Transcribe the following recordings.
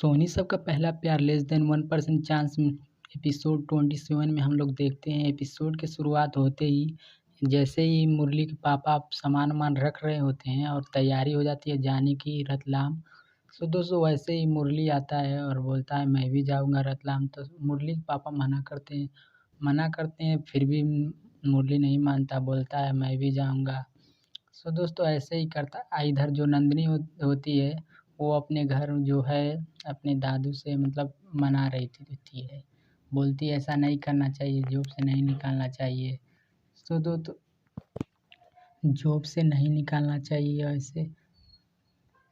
सोनी सब का पहला प्यार लेस देन 1% चांस एपिसोड 27 में हम लोग देखते हैं। एपिसोड की शुरुआत होते ही जैसे ही मुरली के पापा सामान वामान रख रहे होते हैं और तैयारी हो जाती है जाने की रतलाम। सो दोस्तों वैसे ही मुरली आता है और बोलता है मैं भी जाऊंगा रतलाम। तो मुरली के पापा मना करते हैं फिर भी मुरली नहीं मानता, बोलता है मैं भी जाऊंगा। सो दोस्तों ऐसे ही करता इधर जो नंदिनी होती है वो अपने घर जो है अपने दादू से मतलब मना रही रहती है, बोलती है ऐसा नहीं करना चाहिए, जॉब से नहीं निकालना चाहिए। सो तो जॉब से नहीं निकालना चाहिए ऐसे।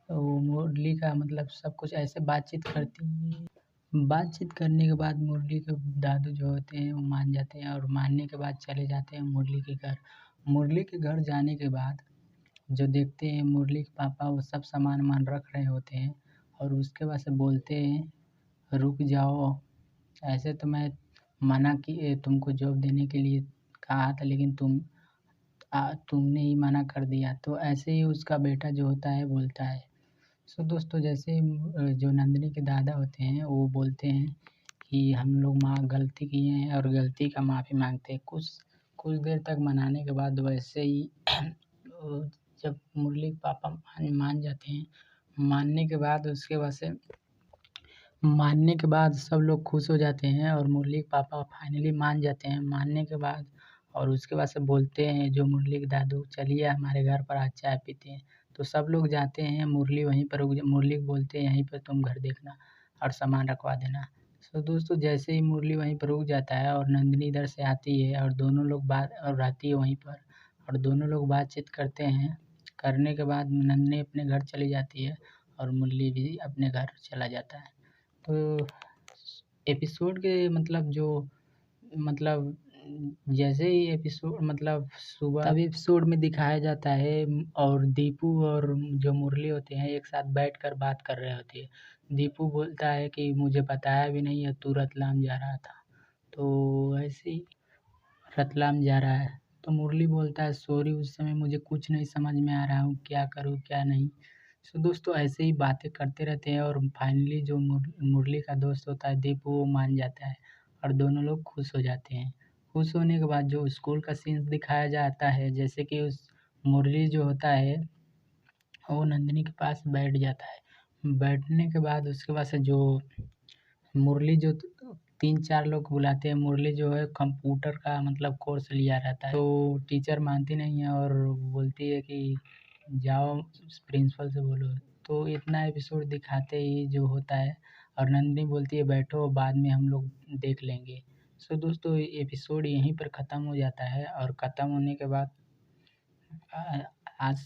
तो मुरली का मतलब सब कुछ ऐसे बातचीत करती है। बातचीत करने के बाद मुरली के दादू जो होते हैं वो मान जाते हैं और मानने के बाद चले जाते हैं मुरली के घर। मुरली के घर जाने के बाद जो देखते हैं मुरली के पापा वो सब सामान वामान रख रहे होते हैं और उसके बाद से बोलते हैं रुक जाओ, ऐसे तो मैं मना किए तुमको जॉब देने के लिए कहा था लेकिन तुमने ही मना कर दिया। तो ऐसे ही उसका बेटा जो होता है बोलता है। सो दोस्तों जैसे ही जो नंदिनी के दादा होते हैं वो बोलते हैं कि हम लोग गलती किए हैं और गलती का माफ़ी मांगते हैं। कुछ कुछ देर तक मनाने के बाद वैसे ही जब मुरली के पापा मान जाते हैं, मानने के बाद उसके बाद से मानने के बाद सब लोग खुश हो जाते हैं और मुरली के पापा फाइनली मान जाते हैं। मानने के बाद और उसके बाद से बोलते हैं जो मुरली के दादू चलिए हमारे घर पर आज चाय पीते हैं। तो सब लोग जाते हैं, मुरली वहीं पर मुरली को बोलते हैं यहीं पर तुम घर देखना और सामान रखवा देना। तो दोस्तों जैसे ही मुरली वहीं पर रुक जाता है और नंदिनी इधर से आती है और दोनों लोग बात और रहती है वहीं पर और दोनों लोग बातचीत करते हैं। करने के बाद नंदिनी अपने घर चली जाती है और मुरली भी अपने घर चला जाता है। तो एपिसोड के मतलब जो मतलब जैसे ही एपिसोड मतलब सुबह तब एपिसोड में दिखाया जाता है और दीपू और जो मुरली होते हैं एक साथ बैठकर बात कर रहे होते हैं। दीपू बोलता है कि मुझे बताया भी नहीं है तू रतलाम जा रहा था। तो ऐसे ही रतलाम जा रहा है तो मुरली बोलता है सॉरी उस समय मुझे कुछ नहीं समझ में आ रहा हूँ क्या करूँ क्या नहीं। सो दोस्तों ऐसे ही बातें करते रहते हैं और फाइनली जो मुरली का दोस्त होता है दीपू वो मान जाता है और दोनों लोग खुश हो जाते हैं। खुश होने के बाद जो स्कूल का सीन दिखाया जाता है जैसे कि उस मुरली जो होता है वो नंदिनी के पास बैठ जाता है। बैठने के बाद उसके बाद से जो मुरली जो 3-4 लोग बुलाते हैं, मुरली जो है कंप्यूटर का मतलब कोर्स लिया रहता है। तो टीचर मानती नहीं है और बोलती है कि जाओ प्रिंसिपल से बोलो। तो इतना एपिसोड दिखाते ही जो होता है और नंदिनी बोलती है बैठो बाद में हम लोग देख लेंगे। सो दोस्तों एपिसोड यहीं पर ख़त्म हो जाता है और ख़त्म होने के बाद आज शाम